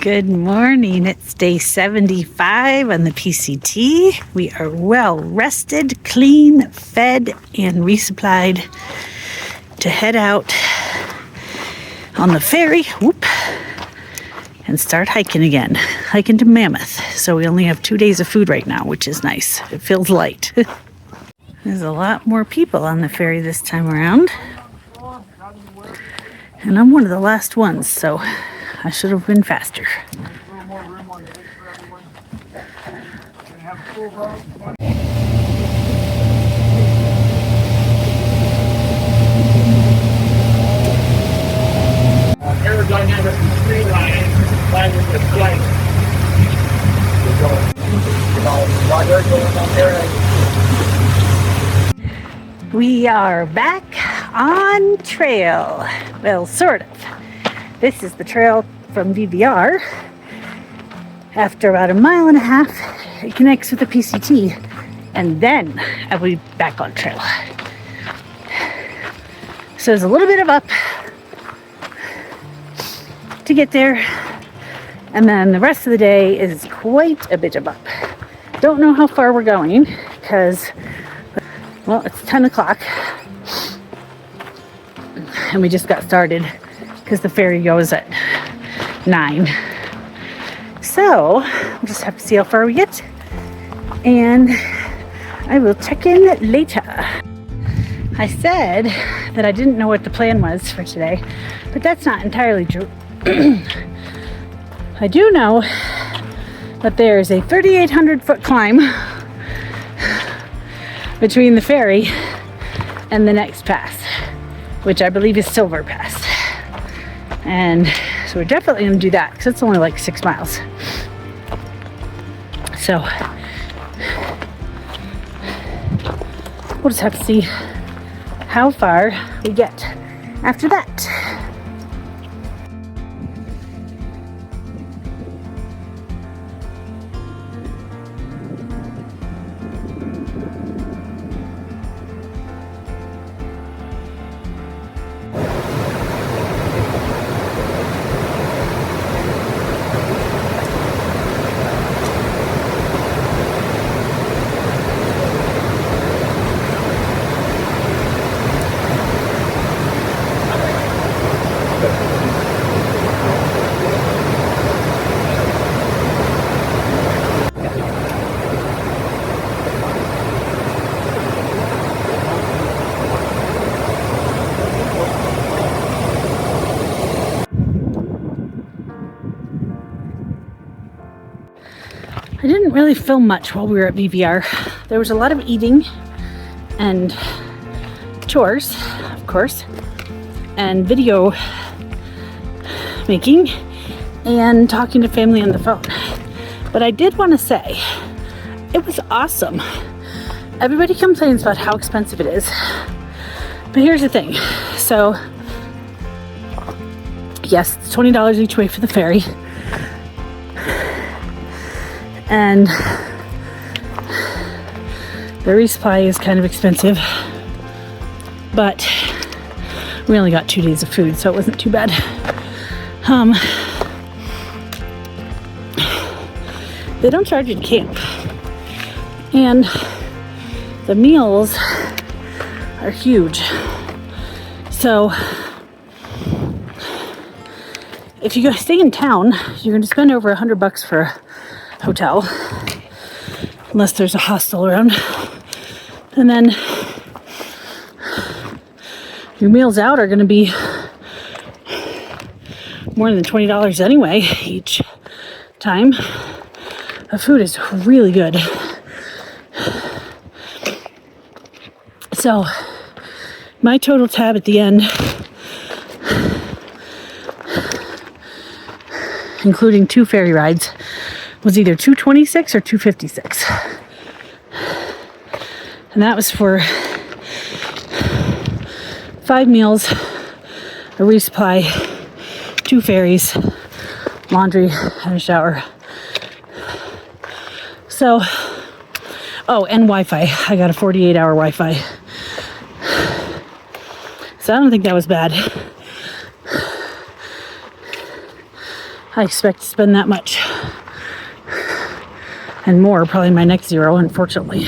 Good morning. It's day 75 on the PCT. We are well rested, clean, fed, and resupplied to head out on the ferry, and start hiking again. Hiking to Mammoth. So we only have 2 days of food right now, which is nice. It feels light. There's a lot more people on the ferry this time around. And I'm one of the last ones, so I should have been faster. Aerodynamic streamlining line with the flight. We are back on trail. Well, sort of. This is the trail from VVR. After about a mile and a half, it connects with the PCT, and then I'll be back on trail. So there's a little bit of up to get there, and then the rest of the day is quite a bit of up. Don't know how far we're going because, well, it's 10 o'clock and we just got started because the ferry goes at 9. So we'll just have to see how far we get, and I will check in later. I said that I didn't know what the plan was for today, but that's not entirely true. I do know that there's a 3,800 foot climb between the ferry and the next pass, which I believe is Silver Pass. And so we're definitely going to do that because it's only like 6 miles. So we'll just have to see how far we get after that. I didn't really film much while we were at VVR. There was a lot of eating and chores, of course, and video making and talking to family on the phone. But I did want to say, it was awesome. Everybody complains about how expensive it is. But here's the thing. So, yes, it's $20 each way for the ferry. And the resupply is kind of expensive, but we only got 2 days of food, so it wasn't too bad. They don't charge you to camp, and the meals are huge. So if you go stay in town, you're going to spend over $100 for a hotel, unless there's a hostel around, and then your meals out are going to be more than $20 anyway each time. The food is really good. So my total tab at the end, including 2 ferry rides, was either $226 or $256. And that was for 5 meals, a resupply, 2 ferries, laundry, and a shower. So, oh, and Wi-Fi. I got a 48-hour Wi-Fi. So I don't think that was bad. I expect to spend that much and more, probably my next 0, unfortunately.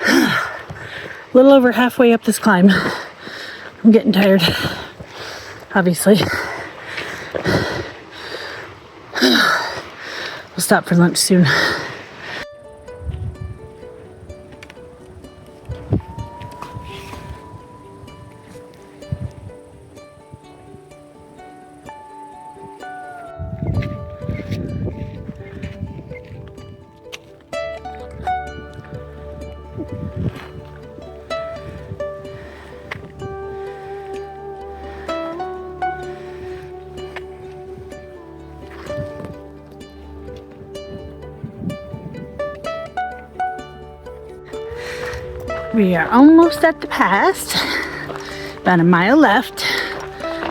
A little over halfway up this climb. I'm getting tired, obviously. We'll stop for lunch soon. We are almost at the pass, about a mile left,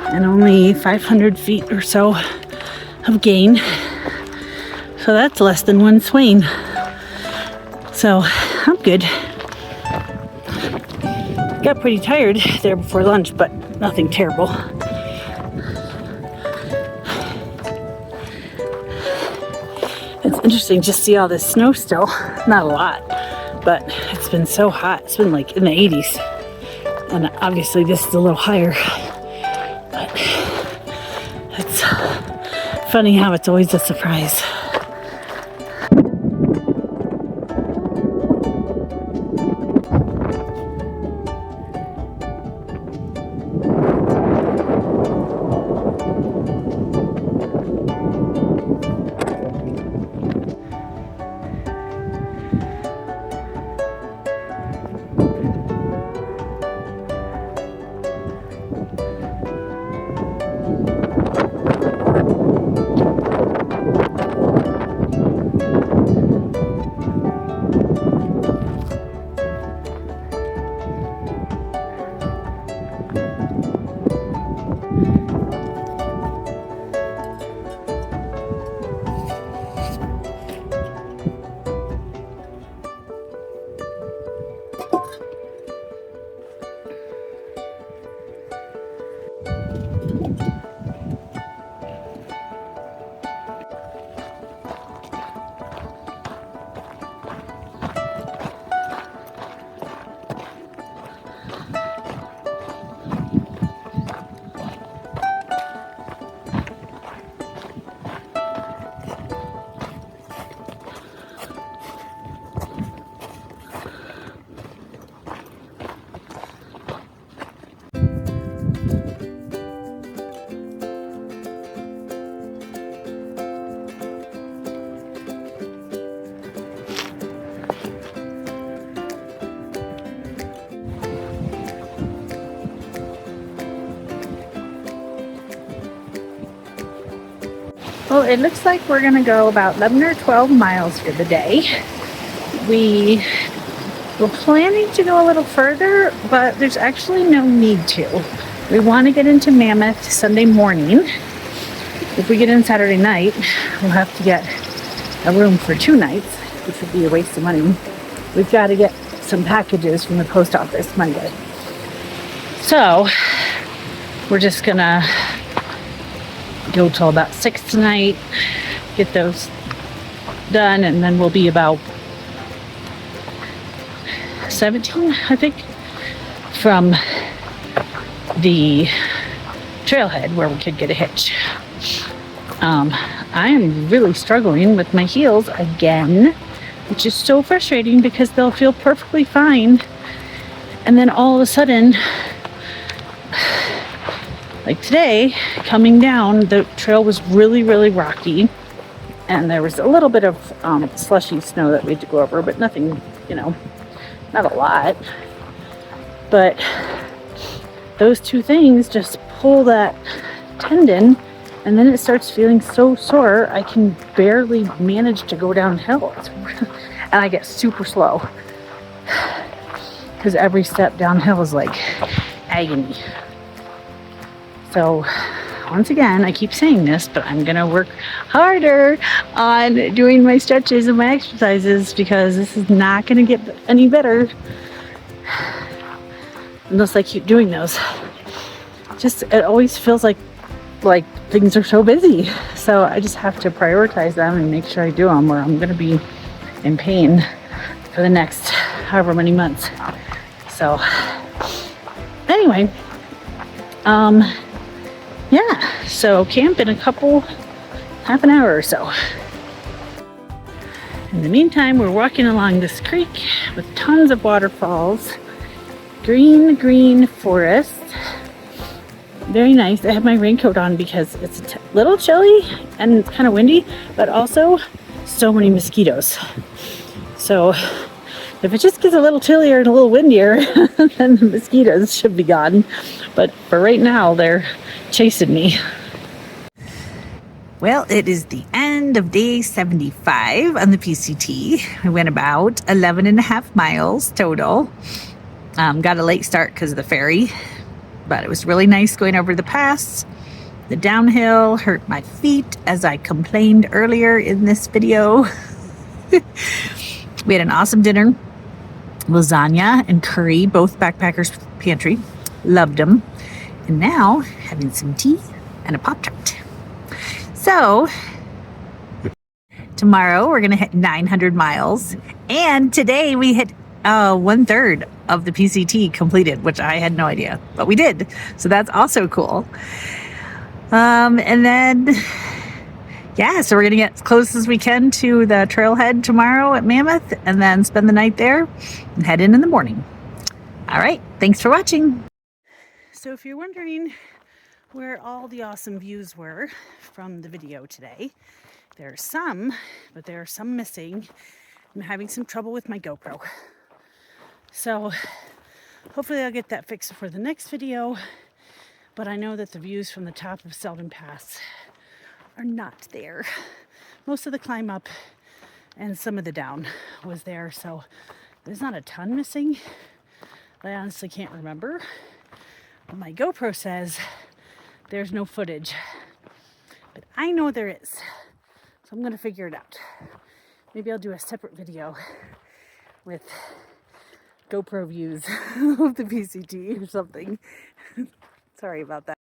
and only 500 feet or so of gain. So that's less than one swain. So I'm good. Got pretty tired there before lunch, but nothing terrible. It's interesting to see all this snow still. Not a lot, but it's been so hot. It's been like in the 80s. And obviously this is a little higher. But it's funny how it's always a surprise. Well, it looks like we're going to go about 11 or 12 miles for the day. We were planning to go a little further, but there's actually no need to. We want to get into Mammoth Sunday morning. If we get in Saturday night, we'll have to get a room for 2 nights, which would be a waste of money. We've got to get some packages from the post office Monday. So, we're just going to go till about 6 tonight, get those done, and then we'll be about 17, I think, from the trailhead where we could get a hitch. I am really struggling with my heels again, which is so frustrating because they'll feel perfectly fine, and then all of a sudden, like today, coming down, the trail was really, really rocky, and there was a little bit of slushy snow that we had to go over, but nothing, not a lot. But those 2 things just pull that tendon, and then it starts feeling so sore, I can barely manage to go downhill. And I get super slow, because every step downhill is like agony. So, once again, I keep saying this, but I'm going to work harder on doing my stretches and my exercises, because this is not going to get any better unless I keep doing those. It always feels like like things are so busy. So I just have to prioritize them and make sure I do them, or I'm going to be in pain for the next however many months. So anyway, yeah, so camp in a half an hour or so. In the meantime, we're walking along this creek with tons of waterfalls, green forest. Very nice. I have my raincoat on because it's a little chilly and it's kind of windy, but also so many mosquitoes. So if it just gets a little chillier and a little windier, then the mosquitoes should be gone. But for right now, they're chasing me. Well, it is the end of day 75 on the PCT. We went about 11 and a half miles total. Got a late start because of the ferry, but it was really nice going over the pass. The downhill hurt my feet, as I complained earlier in this video. We had an awesome dinner. Lasagna and curry, both Backpackers Pantry. Loved them. And now having some tea and a Pop-Tart. So tomorrow we're going to hit 900 miles. And today we hit 1/3 of the PCT completed, which I had no idea, but we did. So that's also cool. And then, yeah, so we're going to get as close as we can to the trailhead tomorrow at Mammoth and then spend the night there and head in the morning. All right. Thanks for watching. So if you're wondering where all the awesome views were from the video today, there are some, but there are some missing. I'm having some trouble with my GoPro. So hopefully I'll get that fixed for the next video. But I know that the views from the top of Selden Pass are not there. Most of the climb up and some of the down was there. So there's not a ton missing. I honestly can't remember. But my GoPro says there's no footage. But I know there is. So I'm going to figure it out. Maybe I'll do a separate video with GoPro views of the PCT or something. Sorry about that.